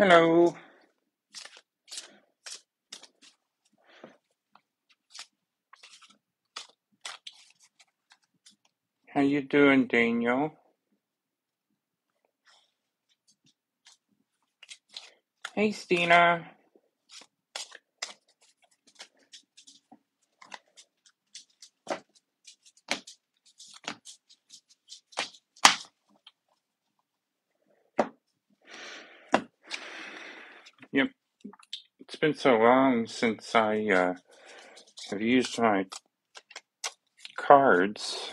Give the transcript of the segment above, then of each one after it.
Hello. How you doing, Daniel? Hey, Stina. Yep, it's been so long since I have used my cards.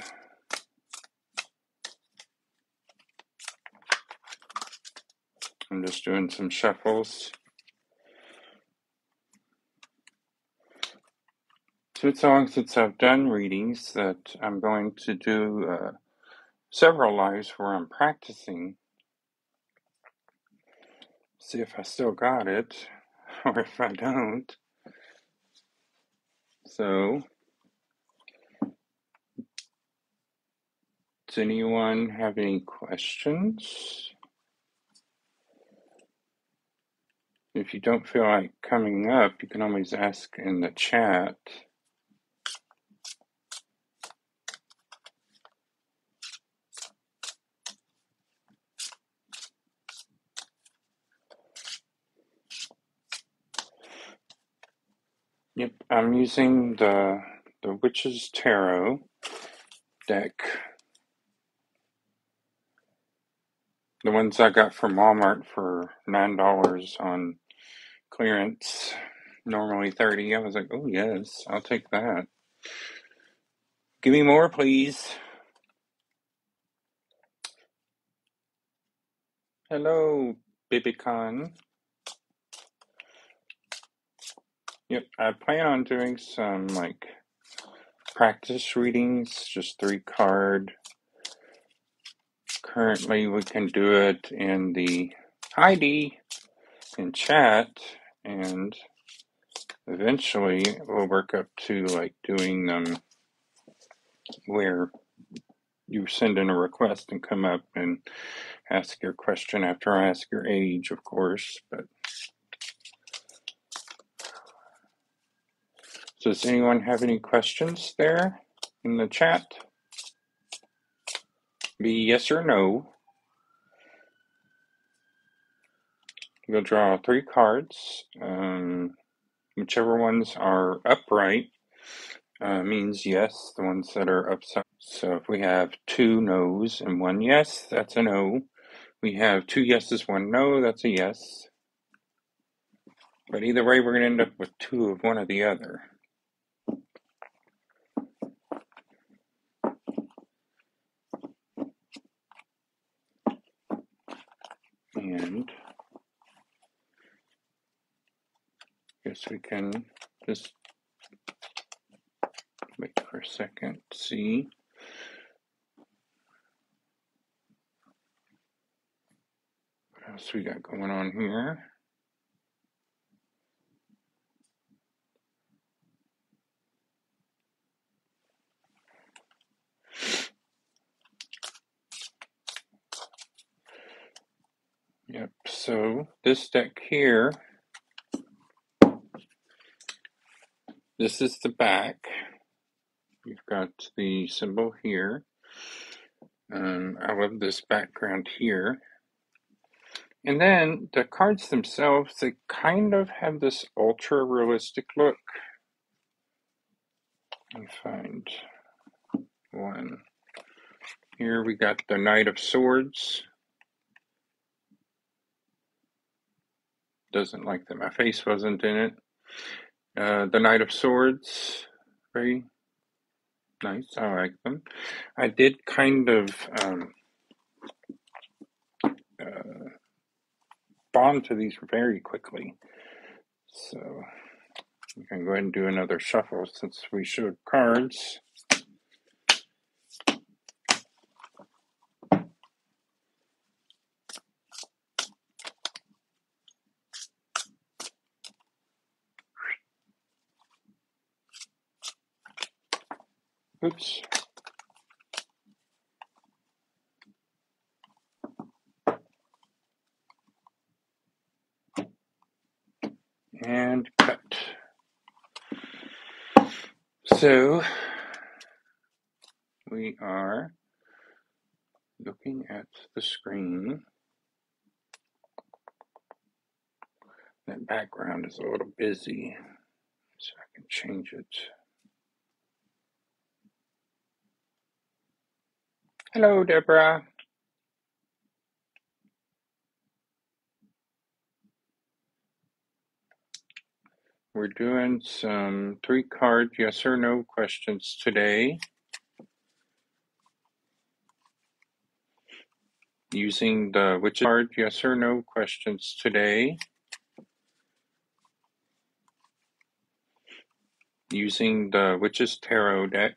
I'm just doing some shuffles. It's been so long since I've done readings that I'm going to do several lives where I'm practicing. See if I still got it, or if I don't. So, does anyone have any questions? If you don't feel like coming up, you can always ask in the chat. Yep, I'm using the Witch's Tarot deck. The ones I got from Walmart for $9 on clearance. Normally $30. I was like, oh yes, I'll take that. Give me more, please. Hello, Bibicon. Yep, I plan on doing some like practice readings, just 3-card. Currently, we can do it in the ID in chat, and eventually we'll work up to like doing them where you send in a request and come up and ask your question after I ask your age, of course. But so does anyone have any questions there in the chat? Be yes or no. You'll draw 3 cards. Whichever ones are upright means yes. The ones that are upside. So if we have 2 no's and 1 yes, that's a no. We have 2 yeses, 1 no, that's a yes. But either way, we're going to end up with 2 of one or the other. And I guess we can just wait for a second, see. What else we got going on here? Yep, so this deck here, this is the back. You've got the symbol here. I love this background here. And then the cards themselves, they kind of have this ultra realistic look. Let me find one. Here we got the Knight of Swords. Doesn't like that my face wasn't in it. The Knight of Swords, very nice. I like them. I did kind of bond to these very quickly. So we can go ahead and do another shuffle since we showed cards. Oops. and cut. So we are looking at the screen. That background is a little busy, so I can change it. Hello, Deborah. We're doing some 3-card yes or no questions today using the Witches card yes or no questions today using the Witches Tarot deck.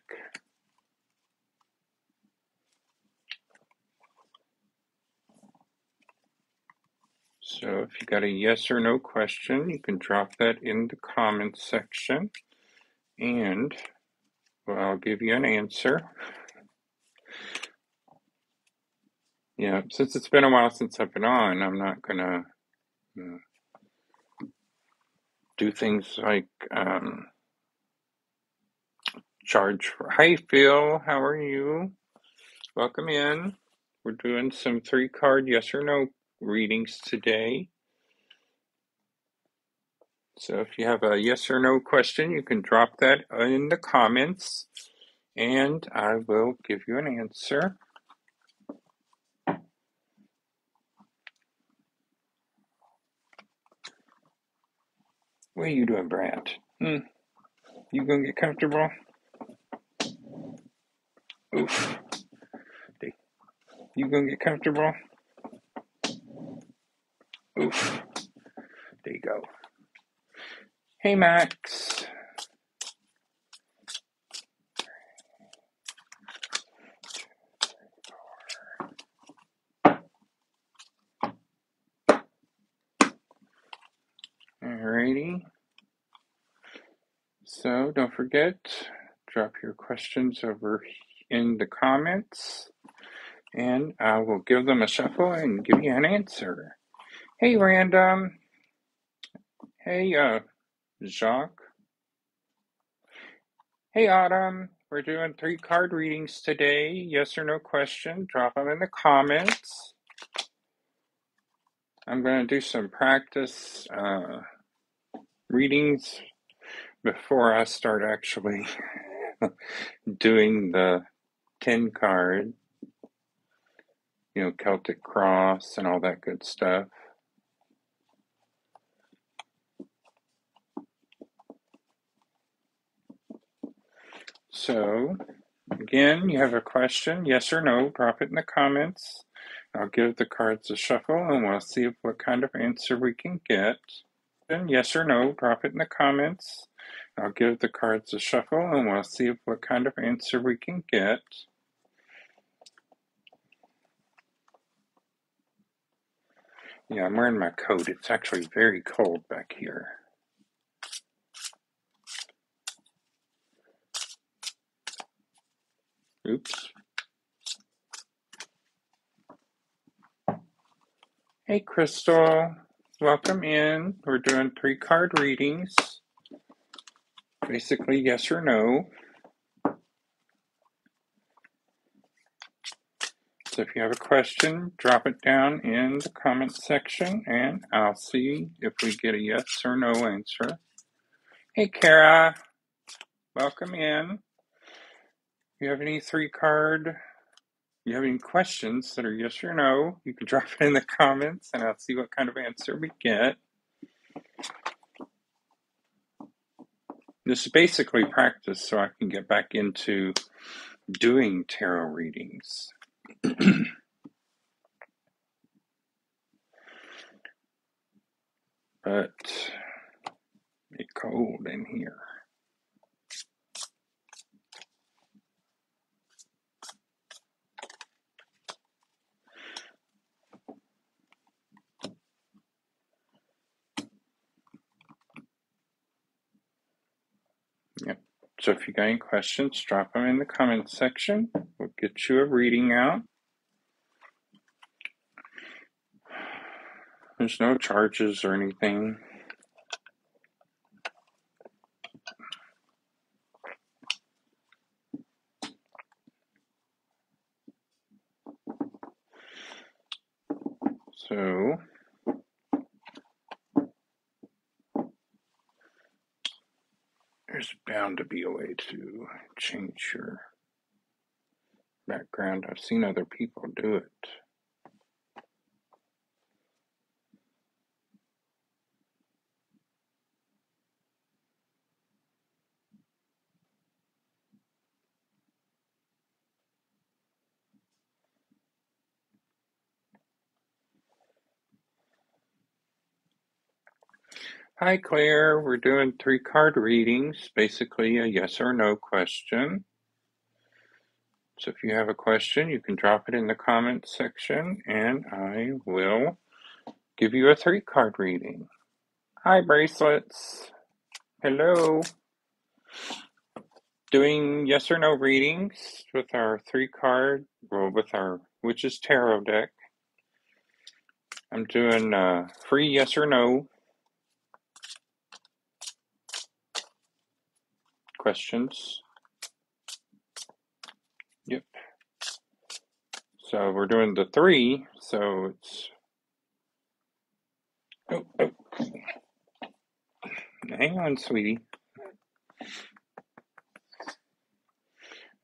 So if you got a yes or no question, you can drop that in the comments section and I'll give you an answer. Yeah, since it's been a while since I've been on, I'm not gonna do things like charge for. Hi, Phil. How are you? Welcome in. We're doing some 3-card yes or no readings today. So if you have a yes or no question, you can drop that in the comments and I will give you an answer. What are you doing, Brad? You gonna get comfortable? Oof. You gonna get comfortable? Oof. There you go. Hey, Max. Alrighty. So don't forget, drop your questions over in the comments and I will give them a shuffle and give you an answer. Hey, Random. Hey, Jacques. Hey, Autumn. We're doing 3-card readings today. Yes or no question. Drop them in the comments. I'm going to do some practice readings before I start actually doing the 10-card, Celtic Cross and all that good stuff. So, again, you have a question, yes or no, drop it in the comments. I'll give the cards a shuffle and we'll see what kind of answer we can get. Then yes or no, drop it in the comments. I'll give the cards a shuffle and we'll see what kind of answer we can get. Yeah, I'm wearing my coat. It's actually very cold back here. Oops. Hey, Crystal. Welcome in. We're doing 3-card readings. Basically, yes or no. So if you have a question, drop it down in the comments section and I'll see if we get a yes or no answer. Hey, Kara. Welcome in. If you have any 3-card, you have any questions that are yes or no, you can drop it in the comments and I'll see what kind of answer we get. This is basically practice so I can get back into doing tarot readings. But it's cold in here. Yep. So if you got any questions, drop them in the comments section. We'll get you a reading out. There's no charges or anything. So there's bound to be a way to change your background. I've seen other people do it. Hi Claire, we're doing 3-card readings, basically a yes or no question. So if you have a question, you can drop it in the comments section and I will give you a 3-card reading. Hi Bracelets. Hello. Doing yes or no readings with our 3-card, with our Witch's Tarot deck. I'm doing free yes or no questions. Yep. So we're doing the 3, so it's... Oh. Hang on, sweetie.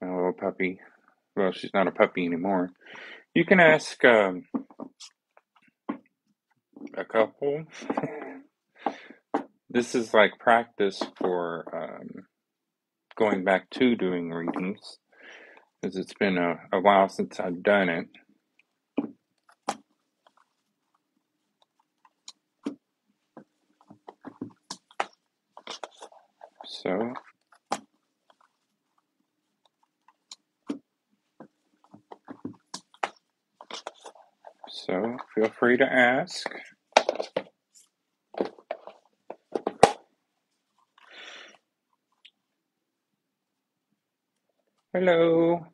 My little puppy. Well, she's not a puppy anymore. You can ask a couple. This is like practice for going back to doing readings, because it's been a while since I've done it. So feel free to ask. Hello.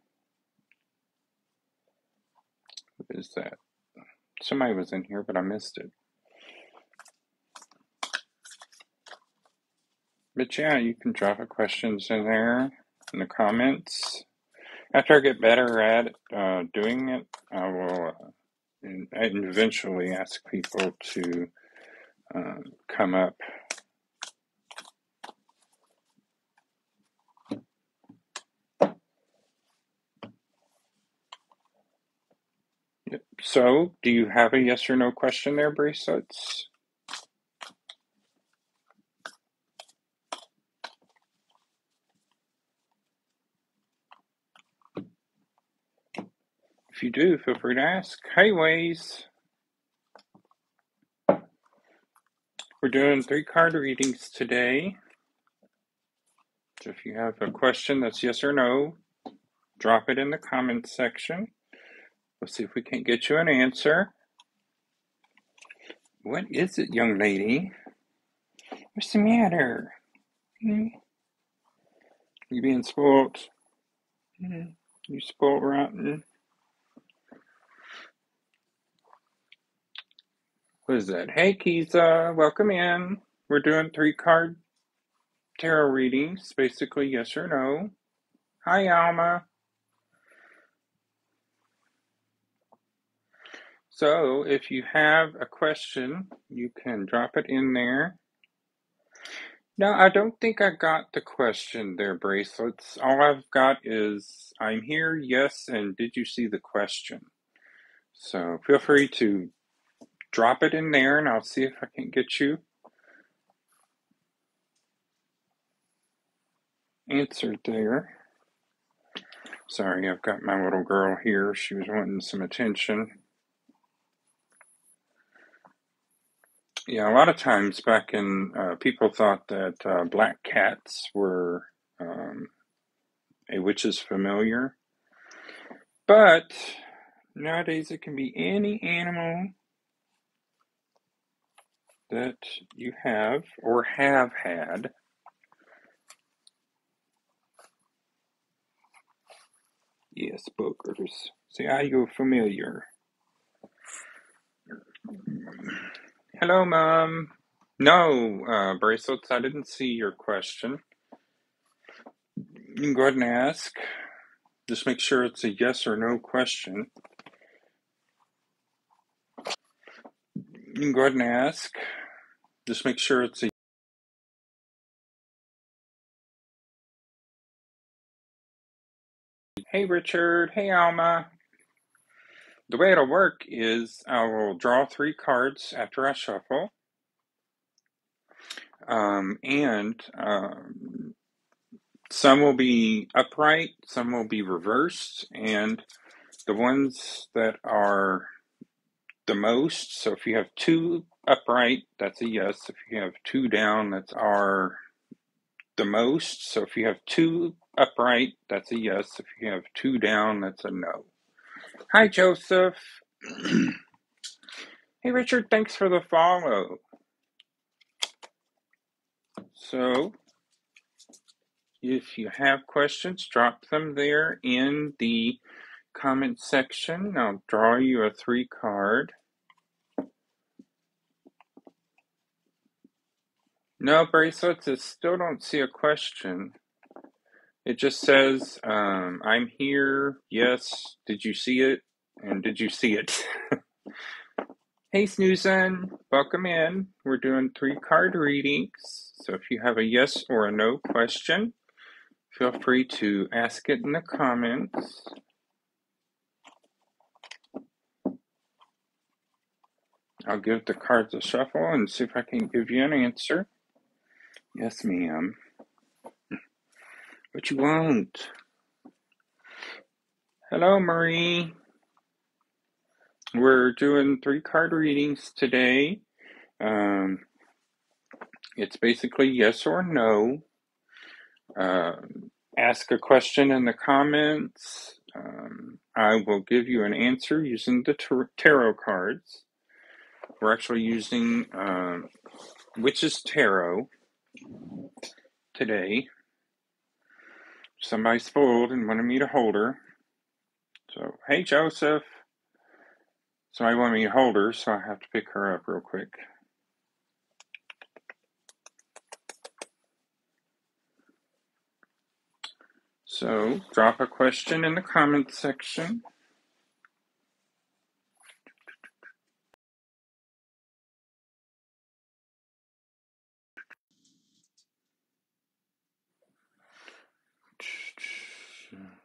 What is that? Somebody was in here, but I missed it. But yeah, you can drop the questions in there in the comments. After I get better at doing it, I will eventually ask people to come up. Yep. So, do you have a yes or no question there, Bracelets? If you do, feel free to ask. Hey, Ways. We're doing 3-card readings today. So if you have a question that's yes or no, drop it in the comments section. We'll see if we can't get you an answer. What is it, young lady? What's the matter? You being spoiled? You spoiled rotten? What is that? Hey, Kiza, welcome in. We're doing 3-card tarot readings, basically yes or no. Hi, Alma. So, if you have a question, you can drop it in there. No, I don't think I got the question there, Bracelets. All I've got is, I'm here, yes, and did you see the question? So, feel free to drop it in there, and I'll see if I can get you answered there. Sorry, I've got my little girl here. She was wanting some attention. Yeah, a lot of times back in, people thought that black cats were a witch's familiar. But nowadays it can be any animal that you have or have had. Yes, boogers. See, are you familiar? Hello, Mom. No, Bracelets, I didn't see your question. You can go ahead and ask. Just make sure it's a yes or no question. You can go ahead and ask. Just make sure it's a... Hey, Richard. Hey, Alma. The way it'll work is I will draw 3 cards after I shuffle. And some will be upright, some will be reversed, and the ones that are the most, so if you have 2 upright, that's a yes. If you have 2 down, that's are the most. So if you have 2 upright, that's a yes. If you have 2 down, that's a no. Hi, Joseph. Hey, Richard, thanks for the follow. So if you have questions, drop them there in the comment section. I'll draw you a 3 card. No, bracelets, I still don't see a question. It just says, I'm here. Yes. Did you see it? And did you see it? Hey, Snoozin. Welcome in. We're doing 3 card readings. So if you have a yes or a no question, feel free to ask it in the comments. I'll give the cards a shuffle and see if I can give you an answer. Yes, ma'am. But you won't. Hello, Marie. We're doing 3 card readings today. It's basically yes or no. Ask a question in the comments. I will give you an answer using the tarot cards. We're actually using Witch's Tarot today. Somebody's fooled and wanted me to hold her. So, hey, Joseph. Somebody wanted me to hold her, so I have to pick her up real quick. So, drop a question in the comments section.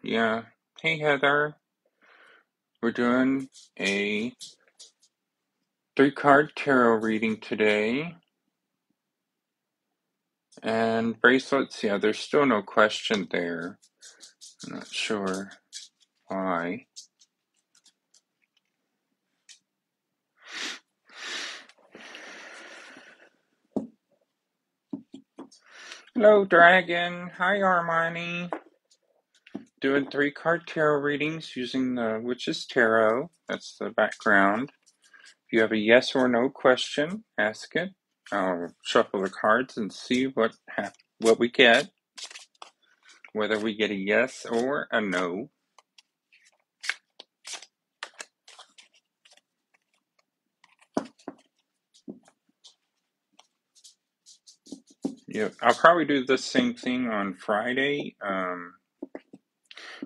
Yeah. Hey, Heather. We're doing a 3 card tarot reading today. And bracelets, yeah, there's still no question there. I'm not sure why. Hello, Dragon. Hi, Armani. Doing 3 card tarot readings using the Witch's Tarot. That's the background. If you have a yes or no question, ask it. I'll shuffle the cards and see what we get. Whether we get a yes or a no. Yeah, I'll probably do the same thing on Friday.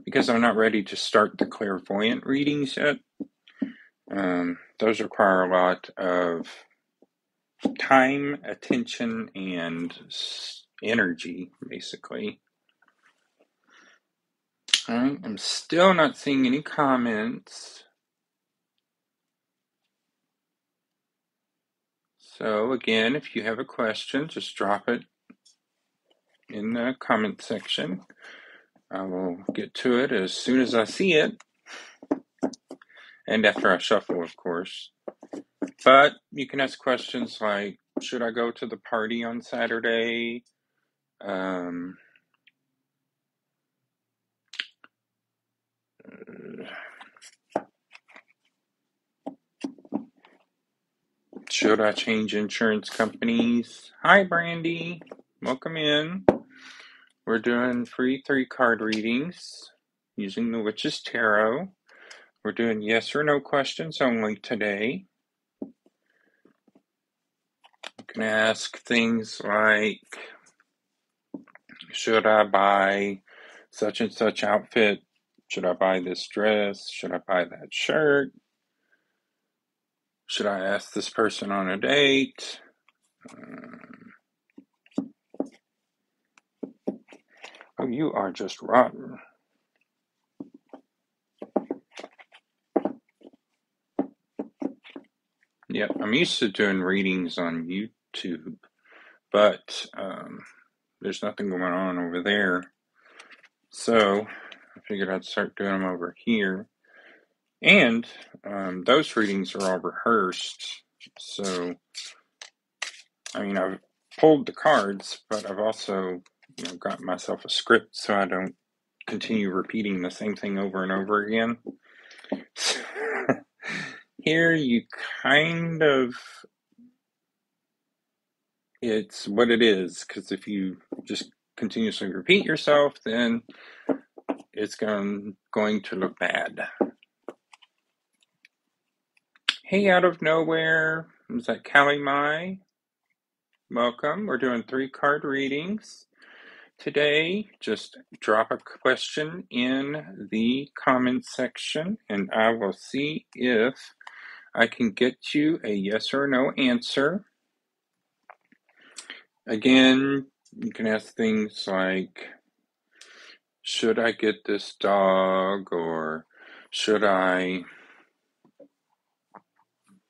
Because I'm not ready to start the clairvoyant readings yet. Those require a lot of time, attention, and energy, basically. Alright, I'm still not seeing any comments. So again, if you have a question, just drop it in the comment section. I will get to it as soon as I see it. And after I shuffle, of course. But you can ask questions like, should I go to the party on Saturday? Should I change insurance companies? Hi, Brandy. Welcome in. We're doing free 3 card readings using the Witch's Tarot. We're doing yes or no questions only today. You can ask things like, should I buy such and such outfit? Should I buy this dress? Should I buy that shirt? Should I ask this person on a date? Oh, you are just rotten. Yep, I'm used to doing readings on YouTube, but there's nothing going on over there. So I figured I'd start doing them over here. And those readings are all rehearsed. So, I mean, I've pulled the cards, but I've also got myself a script so I don't continue repeating the same thing over and over again. Here you kind of, it's what it is, because if you just continuously repeat yourself, then it's going to look bad. Hey, out of nowhere, is that Callie Mai? Welcome. We're doing 3-card readings today. Just drop a question in the comment section and I will see if I can get you a yes or no answer. Again, you can ask things like, should I get this dog, or should I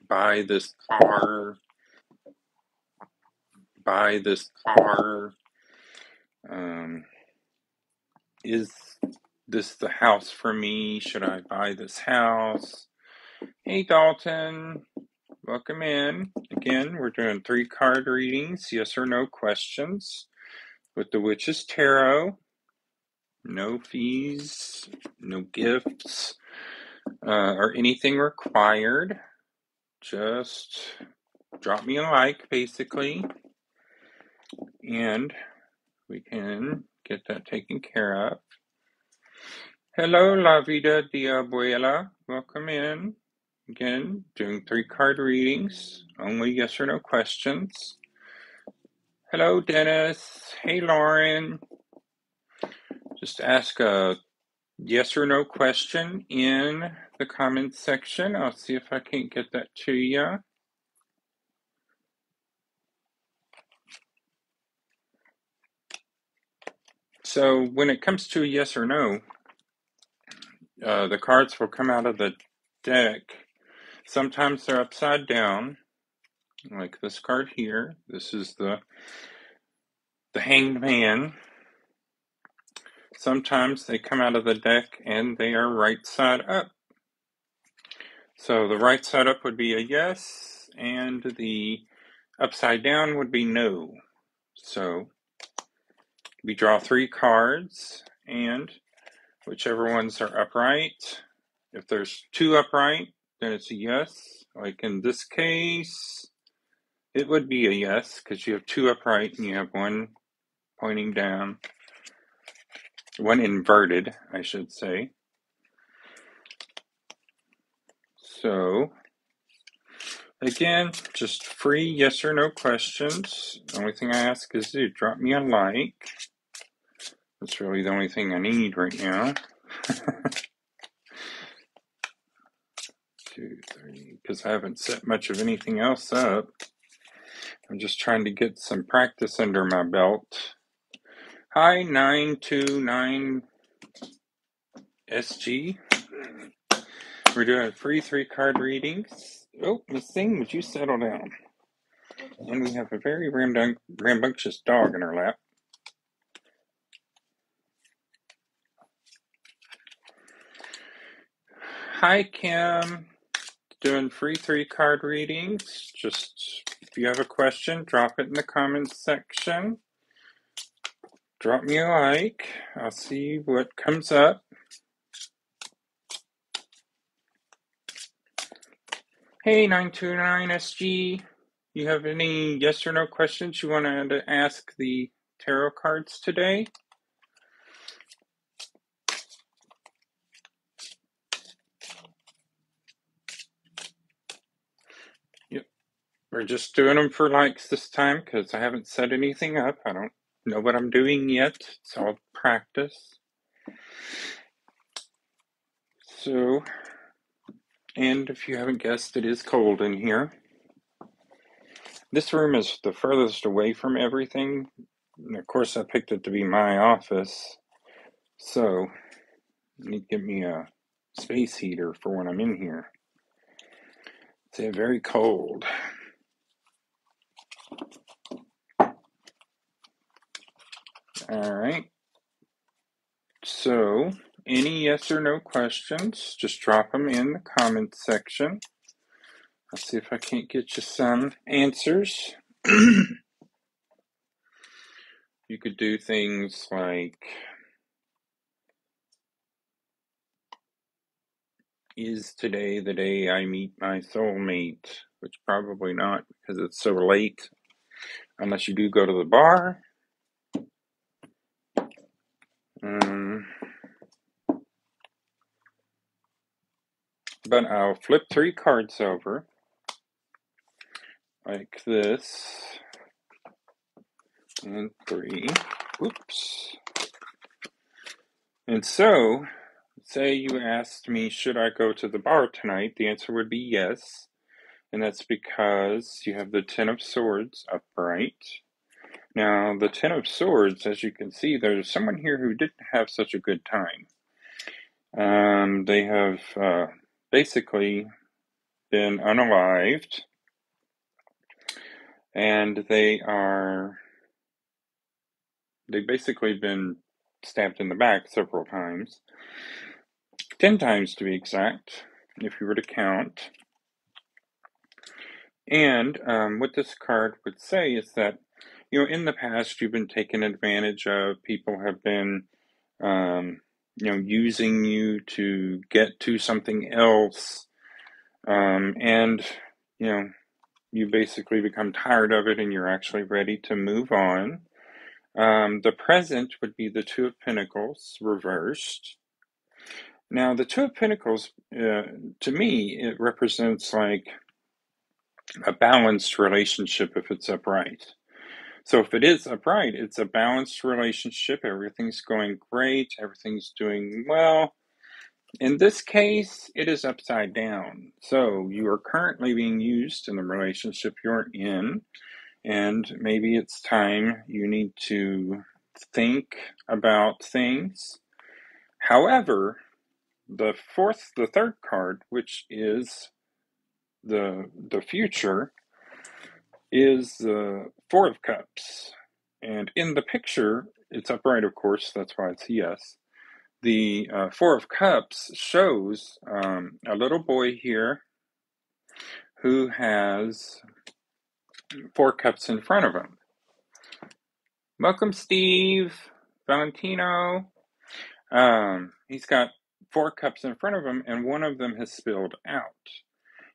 buy this car? Is this the house for me? Should I buy this house? Hey, Dalton. Welcome in. Again, we're doing 3-card readings, yes or no questions with the Witch's Tarot. No fees, no gifts, or anything required. Just drop me a like, basically, and we can get that taken care of. Hello, La Vida de Abuela. Welcome in. Again, doing 3-card readings, only yes or no questions. Hello, Dennis. Hey, Lauren. Just ask a yes or no question in the comments section. I'll see if I can get that to you. So when it comes to a yes or no, the cards will come out of the deck. Sometimes they're upside down, like this card here. This is the Hanged Man. Sometimes they come out of the deck and they are right side up. So the right side up would be a yes, and the upside down would be no. So we draw 3 cards, and whichever ones are upright. If there's 2 upright, then it's a yes. Like in this case, it would be a yes, because you have 2 upright and you have 1 pointing down. 1 inverted, I should say. So, again, just free yes or no questions. The only thing I ask is to drop me a like. That's really the only thing I need right now. 2, 3, because I haven't set much of anything else up. I'm just trying to get some practice under my belt. Hi, 929 SG. We're doing free 3-card readings. Oh, Miss Singh, would you settle down? And we have a very rambunctious dog in our lap. Hi, Kim. Doing free 3-card readings. Just if you have a question, drop it in the comments section. Drop me a like. I'll see what comes up. Hey, 929SG. You have any yes or no questions you want to ask the tarot cards today? Yep. We're just doing them for likes this time because I haven't set anything up. I don't know what I'm doing yet. It's all practice. So, And if you haven't guessed, it is cold in here. This room is the furthest away from everything. And of course, I picked it to be my office. So, I need to get me a space heater for when I'm in here. It's very cold. All right. So, any yes or no questions, just drop them in the comments section. I'll see if I can't get you some answers. You could do things like, is today the day I meet my soulmate? Which probably not, because it's so late, unless you do go to the bar. But I'll flip 3 cards over, like this, and 3. Oops. And so, say you asked me, should I go to the bar tonight? The answer would be yes. And that's because you have the Ten of Swords upright. Now, the Ten of Swords, as you can see, there's someone here who didn't have such a good time. They have basically been unalived, and they've basically been stabbed in the back several times. 10 times to be exact, if you were to count. And what this card would say is that, in the past you've been taken advantage of. People have been, using you to get to something else. And, you basically become tired of it and you're actually ready to move on. The present would be the Two of Pentacles reversed. Now, the Two of Pentacles, to me, it represents like a balanced relationship if it's upright. So if it is upright, it's a balanced relationship. Everything's going great. Everything's doing well. In this case, it is upside down. So you are currently being used in the relationship you're in, and maybe it's time you need to think about things. However, the third card, which is the future, is the Four of Cups. And in the picture, it's upright, of course, that's why it's yes. The Four of Cups shows a little boy here who has 4 cups in front of him. Welcome, Steve, Valentino. He's got 4 cups in front of him, and one of them has spilled out.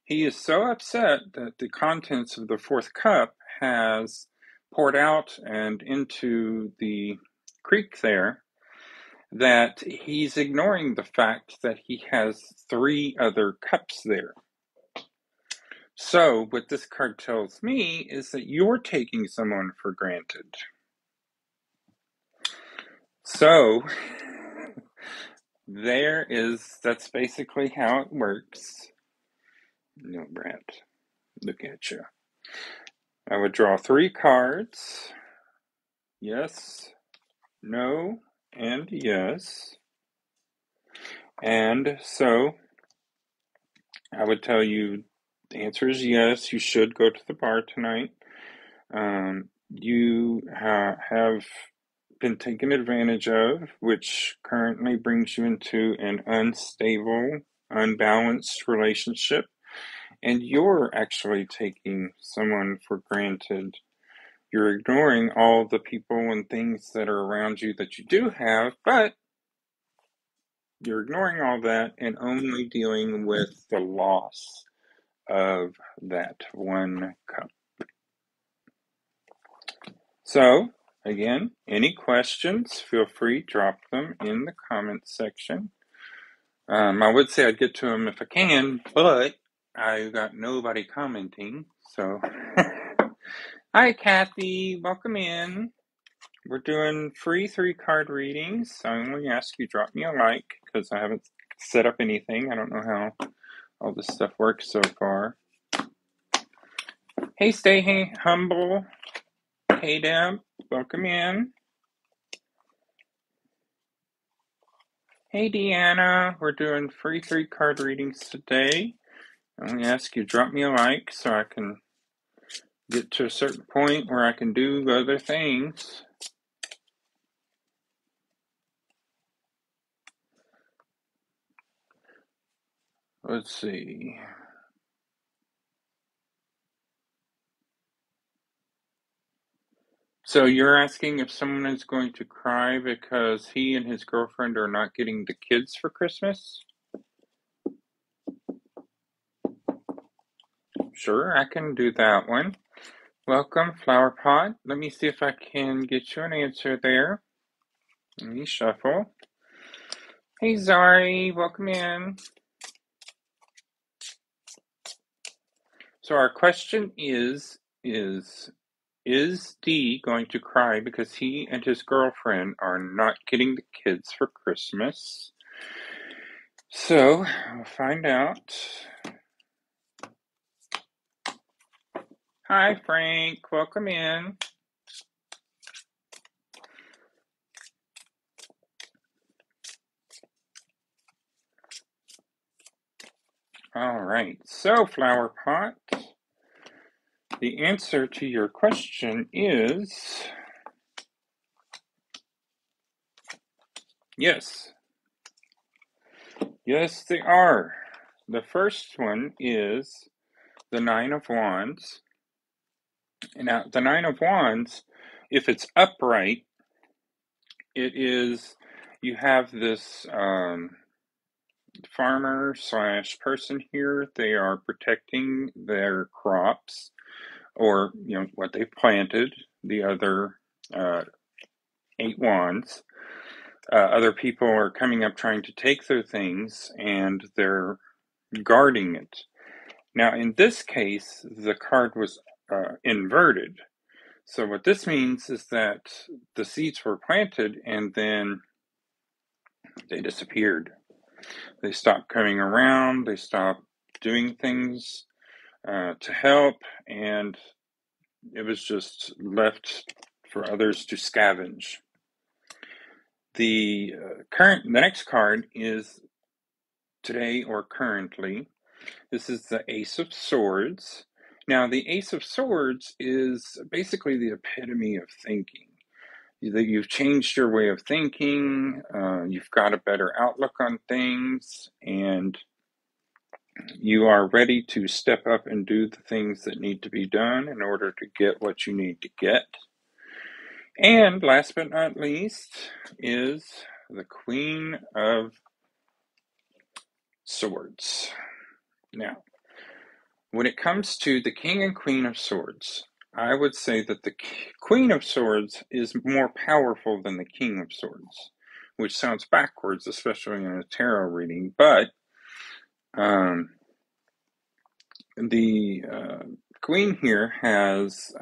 He is so upset that the contents of the 4th cup has poured out and into the creek there that he's ignoring the fact that he has 3 other cups there. So what this card tells me is that you're taking someone for granted. So that's basically how it works. No, Brad, look at you. I would draw 3 cards. Yes, no, and yes. And so I would tell you the answer is yes, you should go to the bar tonight. You have been taken advantage of, which currently brings you into an unstable, unbalanced relationship. And you're actually taking someone for granted. You're ignoring all the people and things that are around you that you do have, but you're ignoring all that and only dealing with the loss of that 1 cup. So, again, any questions, feel free, drop them in the comments section. I would say I'd get to them if I can, but I got nobody commenting, so. Hi, Kathy. Welcome in. We're doing free 3-card readings. I only ask you drop me a like because I haven't set up anything. I don't know how all this stuff works so far. Hey, stay humble. Hey, Deb, welcome in. Hey, Deanna, we're doing free 3-card readings today. I'm going to ask you to drop me a like so I can get to a certain point where I can do other things. Let's see. So you're asking if someone is going to cry because he and his girlfriend are not getting the kids for Christmas? Sure, I can do that one. Welcome, Flower Pot. Let me see if I can get you an answer there. Let me shuffle. Hey, Zari, welcome in. So our question is D going to cry because he and his girlfriend are not getting the kids for Christmas? So we'll find out. Hi, Frank. Welcome in. All right. So, Flower Pot, the answer to your question is yes. Yes, they are. The first one is the Nine of Wands. Now, the Nine of Wands, if it's upright, it is, you have this farmer slash person here. They are protecting their crops or, what they planted. The other 8 wands. Other people are coming up trying to take their things and they're guarding it. Now, in this case, the card was inverted. So what this means is that the seeds were planted and then they disappeared. They stopped coming around, they stopped doing things to help, and it was just left for others to scavenge. The next card is today or currently. This is the Ace of Swords. Now, the Ace of Swords is basically the epitome of thinking. You've changed your way of thinking, you've got a better outlook on things, and you are ready to step up and do the things that need to be done in order to get what you need to get. And last but not least is the Queen of Swords. Now, when it comes to the King and Queen of Swords, I would say that the Queen of Swords is more powerful than the King of Swords, which sounds backwards, especially in a tarot reading, but the Queen here has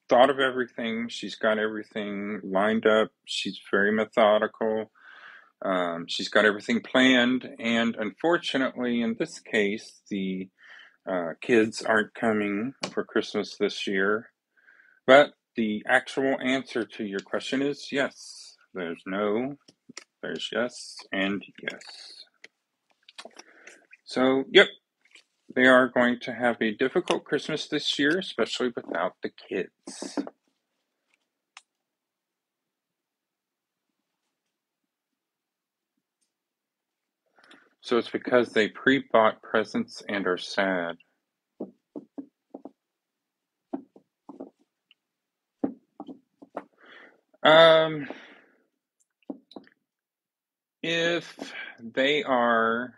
thought of everything. She's got everything lined up. She's very methodical. She's got everything planned, and unfortunately, in this case, the kids aren't coming for Christmas this year. But the actual answer to your question is yes. There's no, there's yes, and yes. So, yep, they are going to have a difficult Christmas this year, especially without the kids. So it's because they pre-bought presents and are sad. If they are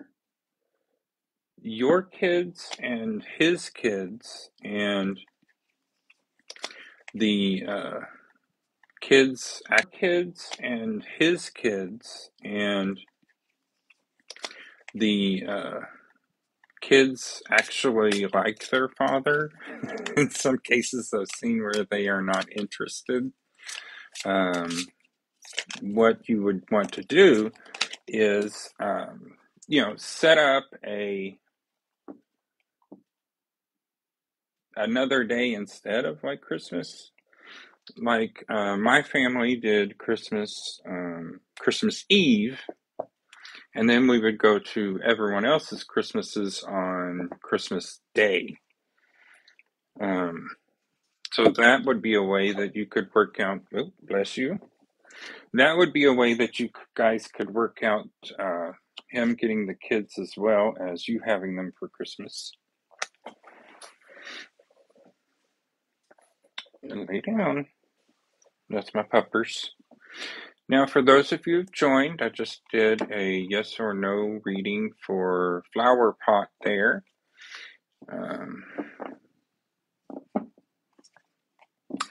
your kids and his kids and the kids and his kids and the kids actually like their father. In some cases I've seen where they are not interested. What you would want to do is set up a another day instead of like Christmas. Like my family did Christmas Eve, and then we would go to everyone else's Christmases on Christmas Day. So that would be a way that you could work out. Oh, bless you. That would be a way that you guys could work out him getting the kids as well as you having them for Christmas. And lay down. That's my puppers. Now, for those of you who've joined, I just did a yes or no reading for Flower Pot there.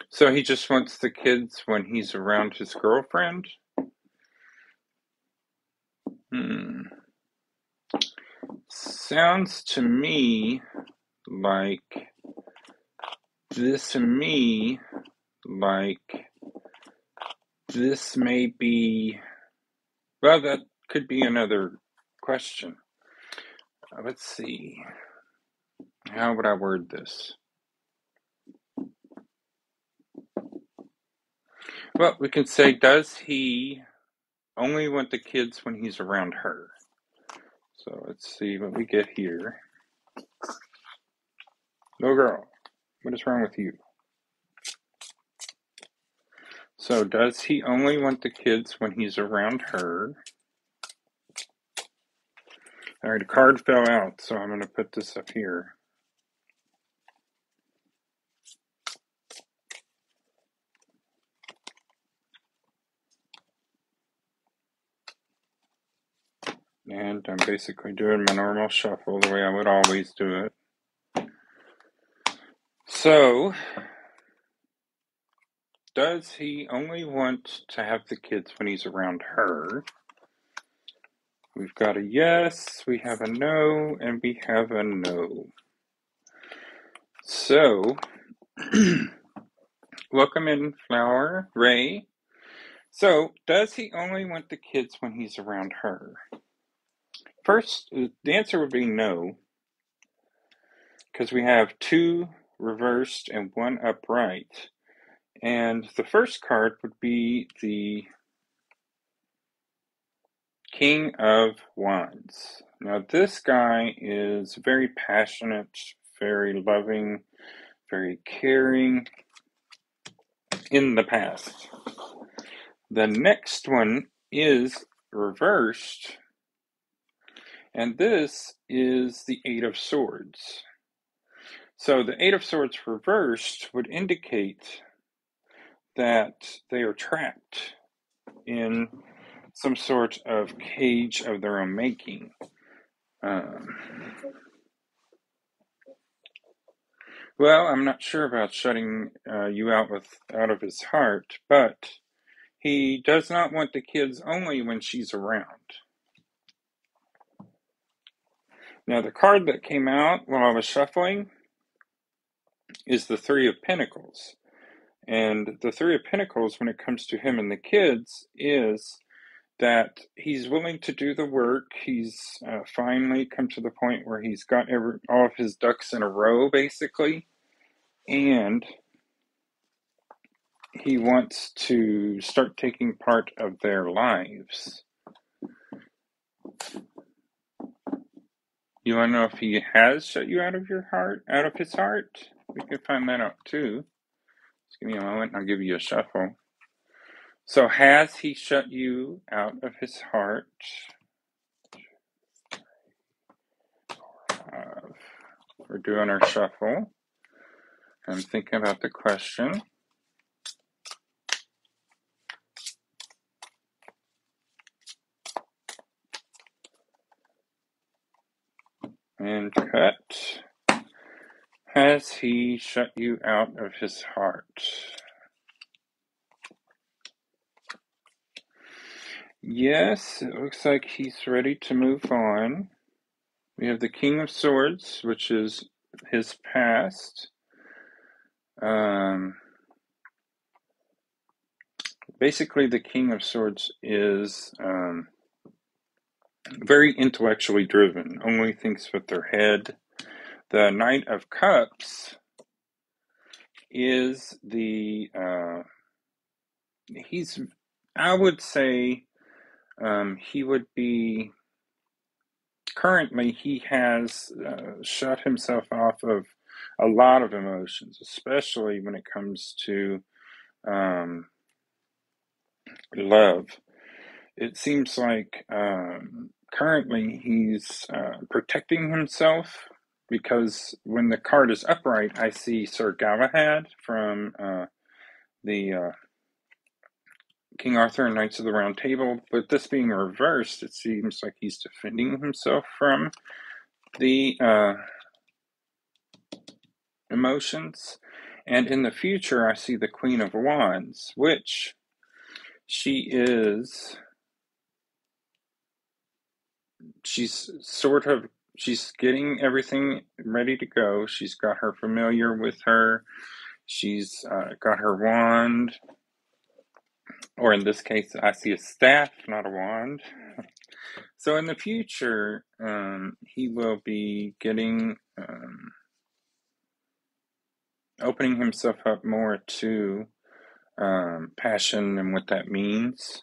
So he just wants the kids when he's around his girlfriend. Sounds to me like this may be, well, that could be another question. Let's see. How would I word this? Well, we can say, does he only want the kids when he's around her? So let's see what we get here. No, girl, what is wrong with you? So does he only want the kids when he's around her? All right, a card fell out, so I'm going to put this up here. And I'm basically doing my normal shuffle the way I would always do it. So, does he only want to have the kids when he's around her? We've got a yes, we have a no, and we have a no. So, welcome in, Flower, Ray. So, does he only want the kids when he's around her? First, the answer would be no, because we have 2 reversed and 1 upright. And the first card would be the King of Wands. Now, this guy is very passionate, very loving, very caring in the past. The next one is reversed, and this is the Eight of Swords. So the Eight of Swords reversed would indicate that they are trapped in some sort of cage of their own making. Well, I'm not sure about shutting you out of his heart, but he does not want the kids only when she's around. Now, the card that came out while I was shuffling is the Three of Pentacles. And the Three of Pentacles, when it comes to him and the kids, is that he's willing to do the work. He's finally come to the point where he's got all of his ducks in a row, basically. And he wants to start taking part of their lives. You want to know if he has shut you out of your heart, out of his heart? We can find that out too. Just give me a moment and I'll give you a shuffle. So has he shut you out of his heart? We're doing our shuffle. I'm thinking about the question. And cut. Has he shut you out of his heart? Yes, it looks like he's ready to move on. We have the King of Swords, which is his past. Basically, the King of Swords is very intellectually driven, only thinks with their head. The Knight of Cups is I would say, he would be, currently he has shut himself off of a lot of emotions, especially when it comes to um, love. It seems like currently he's protecting himself, because when the card is upright, I see Sir Galahad from the King Arthur and Knights of the Round Table. But this being reversed, it seems like he's defending himself from the emotions. And in the future, I see the Queen of Wands, which she is, she's getting everything ready to go. She's got her familiar with her. She's got her wand, or in this case, I see a staff, not a wand. So in the future, he will be opening himself up more to passion and what that means.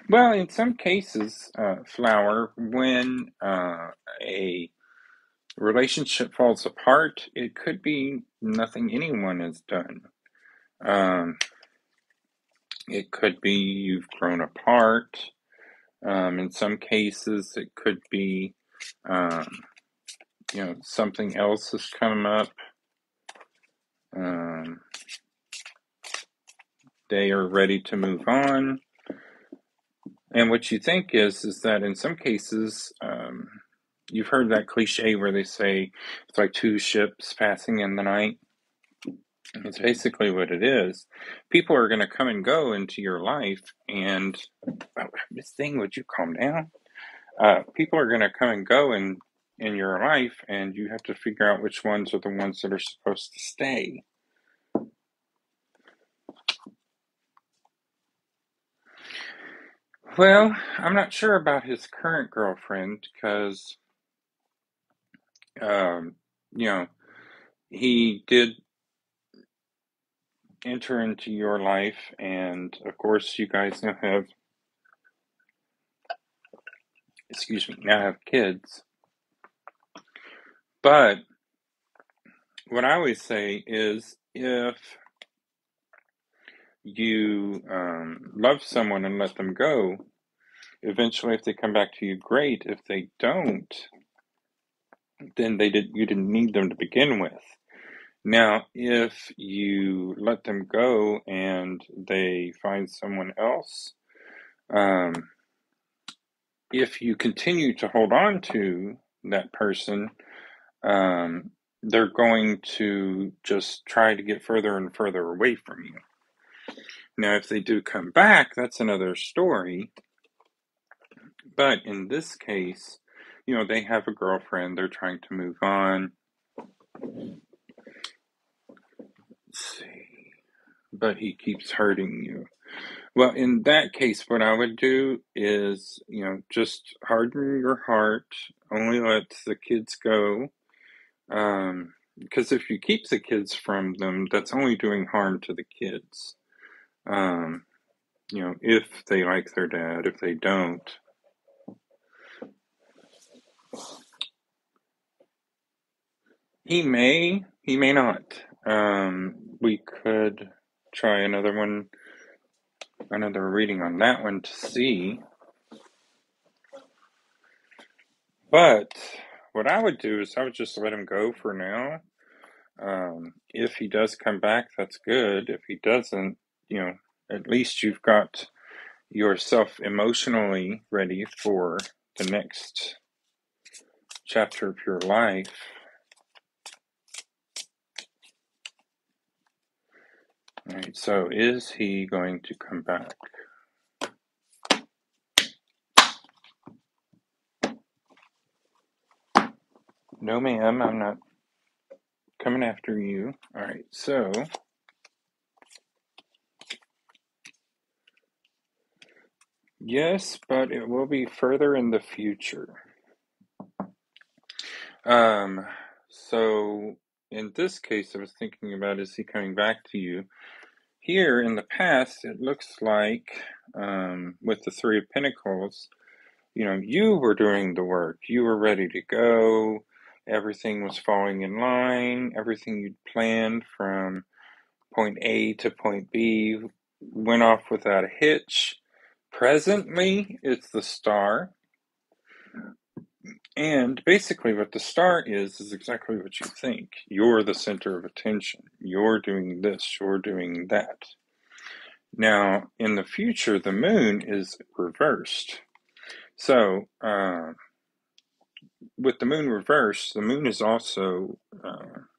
Well, in some cases, Flower, when a relationship falls apart, it could be nothing anyone has done. It could be you've grown apart. In some cases, it could be, something else has come up. They are ready to move on. And what you think is that in some cases, you've heard that cliche where they say it's like two ships passing in the night. It's basically what it is. People are going to come and go into your life, and Miss Thing, would you calm down? People are going to come and go in your life, and you have to figure out which ones are the ones that are supposed to stay. Well, I'm not sure about his current girlfriend, because, he did enter into your life, and of course, you guys now have kids. But what I always say is, if you love someone and let them go, eventually, if they come back to you, great. If they don't, then you didn't need them to begin with. Now, if you let them go and they find someone else, if you continue to hold on to that person, they're going to just try to get further and further away from you. Now, if they do come back, that's another story. But in this case, they have a girlfriend, they're trying to move on. Let's see. But he keeps hurting you. Well, in that case, what I would do is, just harden your heart, only let the kids go. Because if you keep the kids from them, that's only doing harm to the kids. If they like their dad, if they don't. He may not. We could try another reading on that one to see. But what I would do is I would just let him go for now. If he does come back, that's good. If he doesn't, at least you've got yourself emotionally ready for the next chapter of your life. All right, so is he going to come back? No, ma'am, I'm not coming after you. All right, so yes, but it will be further in the future. So in this case, I was thinking about, is he coming back to you? Here in the past, it looks like with the Three of Pentacles, you were doing the work. You were ready to go. Everything was falling in line. Everything you'd planned from point A to point B went off without a hitch. Presently, it's the Star. And basically what the Star is exactly what you think. You're the center of attention. You're doing this. You're doing that. Now, in the future, the Moon is reversed. So, with the Moon reversed, the Moon is also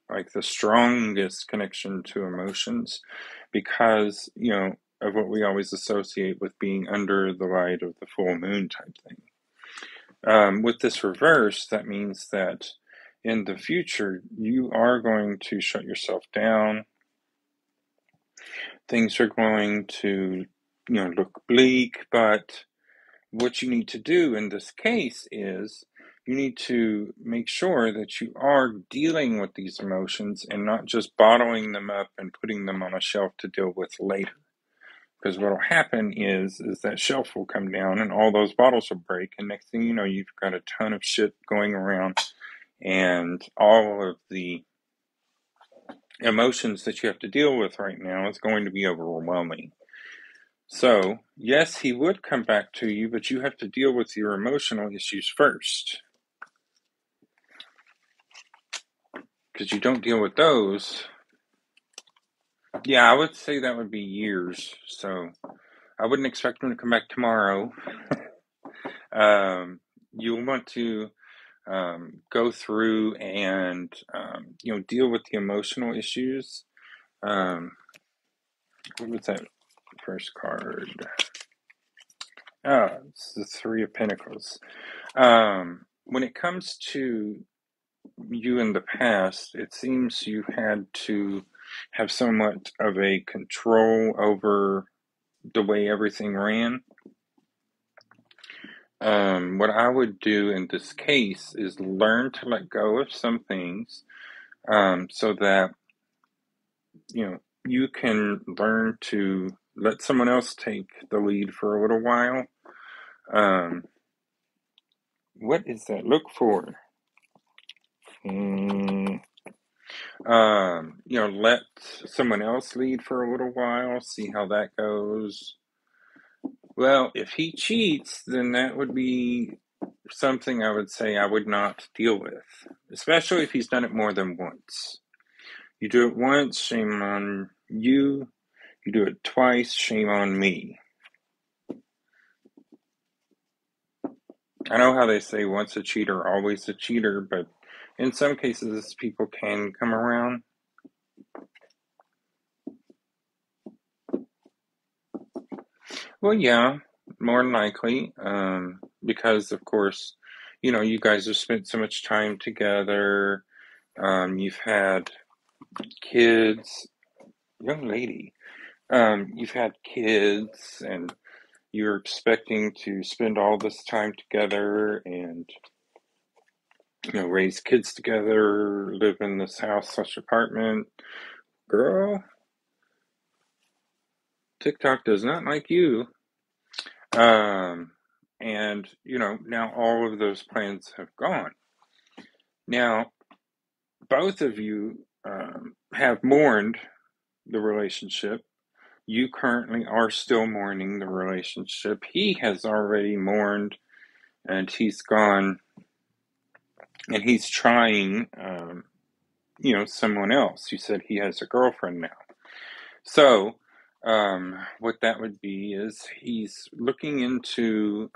like the strongest connection to emotions because, of what we always associate with being under the light of the full moon type thing. With this reverse, that means that in the future, you are going to shut yourself down. Things are going to, look bleak, but what you need to do in this case is you need to make sure that you are dealing with these emotions and not just bottling them up and putting them on a shelf to deal with later. Because what will happen is that shelf will come down and all those bottles will break, and next thing you know, you've got a ton of shit going around, and all of the emotions that you have to deal with right now is going to be overwhelming. So, yes, he would come back to you, but you have to deal with your emotional issues first. Because you don't deal with those. Yeah, I would say that would be years. So, I wouldn't expect him to come back tomorrow. You'll want to go through and, deal with the emotional issues. What was that first card? It's the Three of Pentacles. When it comes to you in the past, it seems you had to have somewhat of a control over the way everything ran. What I would do in this case is learn to let go of some things, so that you can learn to let someone else take the lead for a little while. What is that? Look for. Let someone else lead for a little while, see how that goes. Well, if he cheats, then that would be something I would say I would not deal with, especially if he's done it more than once. You do it once, shame on you. You do it twice, shame on me. I know how they say once a cheater, always a cheater, but in some cases, people can come around. Well, yeah, more than likely, because of course, you guys have spent so much time together. You've had kids, young lady. You've had kids, and you're expecting to spend all this time together, and raise kids together, live in this house/apartment. Girl, TikTok does not like you. And now all of those plans have gone. Now, both of you have mourned the relationship. You currently are still mourning the relationship. He has already mourned, and he's gone, and he's trying, someone else. You said he has a girlfriend now. So, what that would be is he's looking into,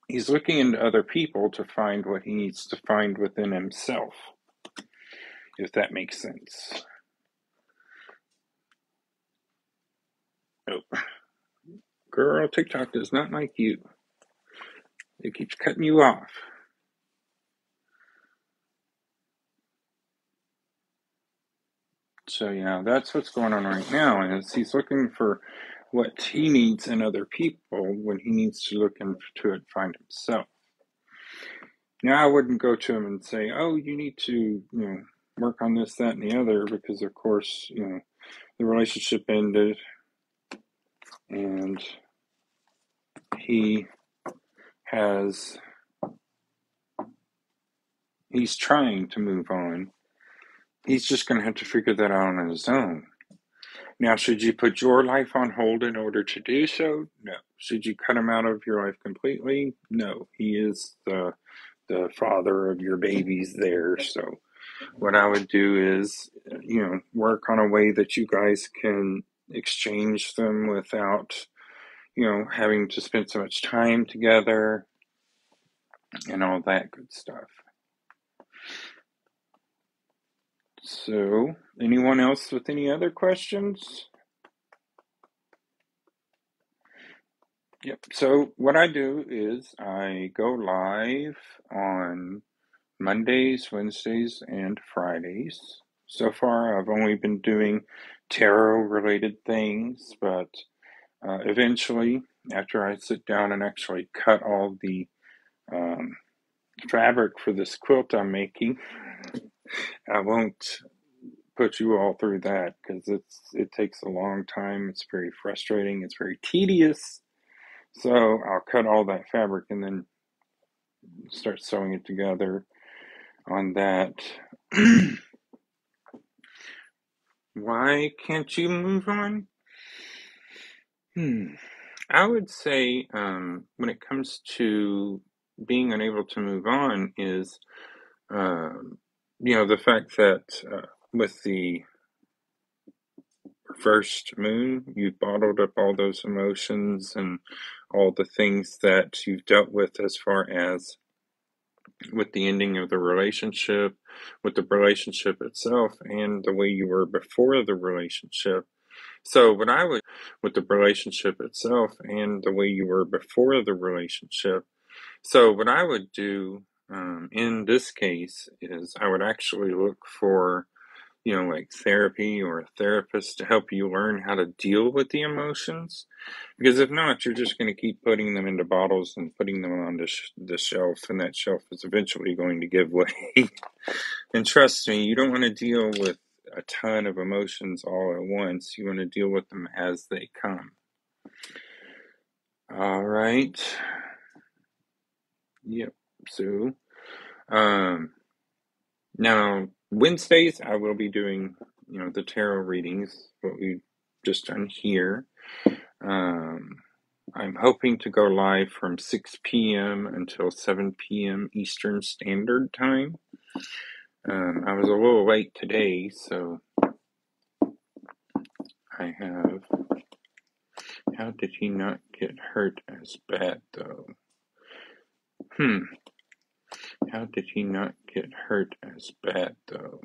he's looking into other people to find what he needs to find within himself, if that makes sense. Oh, girl, TikTok does not like you. It keeps cutting you off. So yeah, that's what's going on right now, is he's looking for what he needs in other people when he needs to look into it, find himself. Now, I wouldn't go to him and say, "Oh, you need to, work on this, that, and the other," because of course, the relationship ended, and he has he's trying to move on. He's just going to have to figure that out on his own. Now, should you put your life on hold in order to do so? No. Should you cut him out of your life completely? No. He is the father of your babies there. So what I would do is, work on a way that you guys can exchange them without, having to spend so much time together and all that good stuff. So, anyone else with any other questions? Yep. So, what I do is I go live on Mondays, Wednesdays, and Fridays. So far, I've only been doing tarot-related things, but eventually, after I sit down and actually cut all the fabric for this quilt I'm making, I won't put you all through that because it takes a long time. It's very frustrating. It's very tedious. So I'll cut all that fabric and then start sewing it together on that. Why can't you move on? I would say when it comes to being unable to move on is, the fact that with the first moon, you've bottled up all those emotions and all the things that you've dealt with as far as with the ending of the relationship, with the relationship itself, and the way you were before the relationship. So what I would with the relationship itself and the way you were before the relationship. So what I would do in this case is I would actually look for like therapy or a therapist to help you learn how to deal with the emotions. Because if not, you're just going to keep putting them into bottles and putting them on the shelf, and that shelf is eventually going to give way. And trust me, you don't want to deal with a ton of emotions all at once. You want to deal with them as they come. All right. Yep. So, now Wednesdays I will be doing, the tarot readings, what we've just done here. I'm hoping to go live from 6 p.m. until 7 p.m. Eastern Standard Time. I was a little late today, so I have... How did he not get hurt as bad, though? How did he not get hurt as bad, though?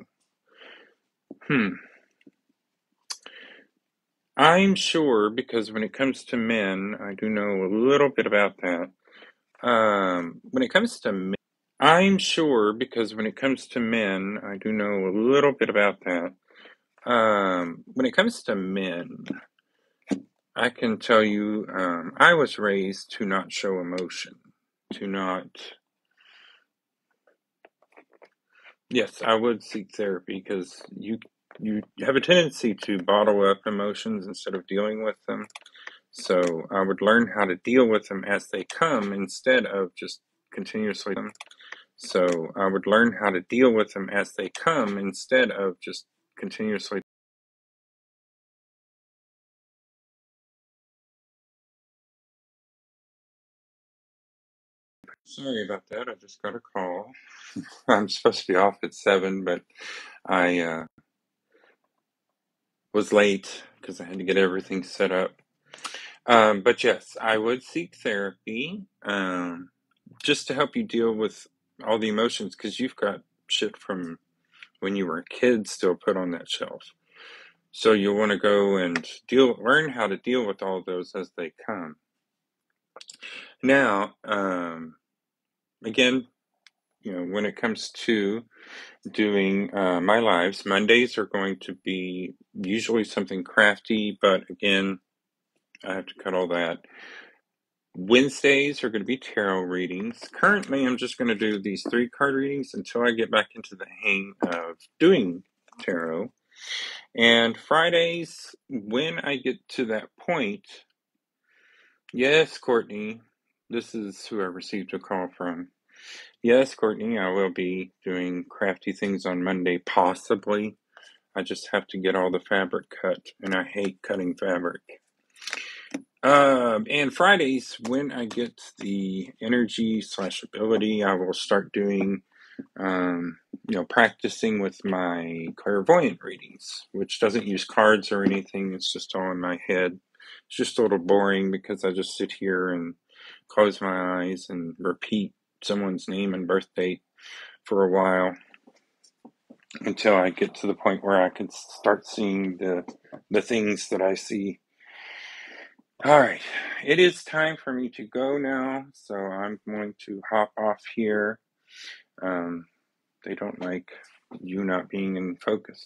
I'm sure, because when it comes to men, I do know a little bit about that. When it comes to men, I'm sure, because when it comes to men, I do know a little bit about that. When it comes to men, I can tell you, I was raised to not show emotion, to not... Yes, I would seek therapy because you have a tendency to bottle up emotions instead of dealing with them. So I would learn how to deal with them as they come instead of just continuously... So I would learn how to deal with them as they come instead of just continuously... Sorry about that. I just got a call. I'm supposed to be off at 7, but I was late because I had to get everything set up. But yes, I would seek therapy just to help you deal with all the emotions, because you've got shit from when you were a kid still put on that shelf. So you'll want to go and learn how to deal with all those as they come. Now, again, when it comes to doing my lives, Mondays are going to be usually something crafty, but again, I have to cut all that. Wednesdays are going to be tarot readings. Currently, I'm just going to do these 3-card readings until I get back into the hang of doing tarot. And Fridays, when I get to that point, yes, Courtney, this is who I received a call from. Yes, Courtney, I will be doing crafty things on Monday, possibly. I just have to get all the fabric cut, and I hate cutting fabric. And Fridays, when I get the energy/ability, I will start doing, practicing with my clairvoyant readings, which doesn't use cards or anything. It's just all in my head. It's just a little boring because I just sit here and close my eyes and repeat someone's name and birth date for a while until I get to the point where I can start seeing the things that I see. All right, it is time for me to go now, so I'm going to hop off here. They don't like you not being in focus.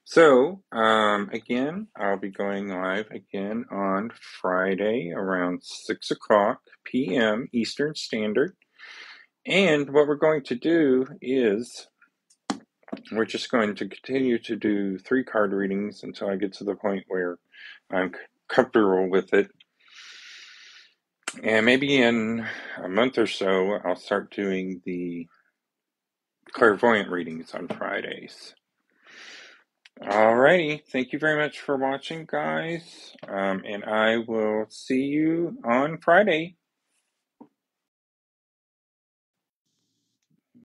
So, again, I'll be going live again on Friday around 6 o'clock p.m. Eastern Standard. And what we're going to do is we're just going to continue to do 3-card readings until I get to the point where I'm comfortable with it. And maybe in a month or so, I'll start doing the clairvoyant readings on Fridays. Alrighty, thank you very much for watching, guys. And I will see you on Friday.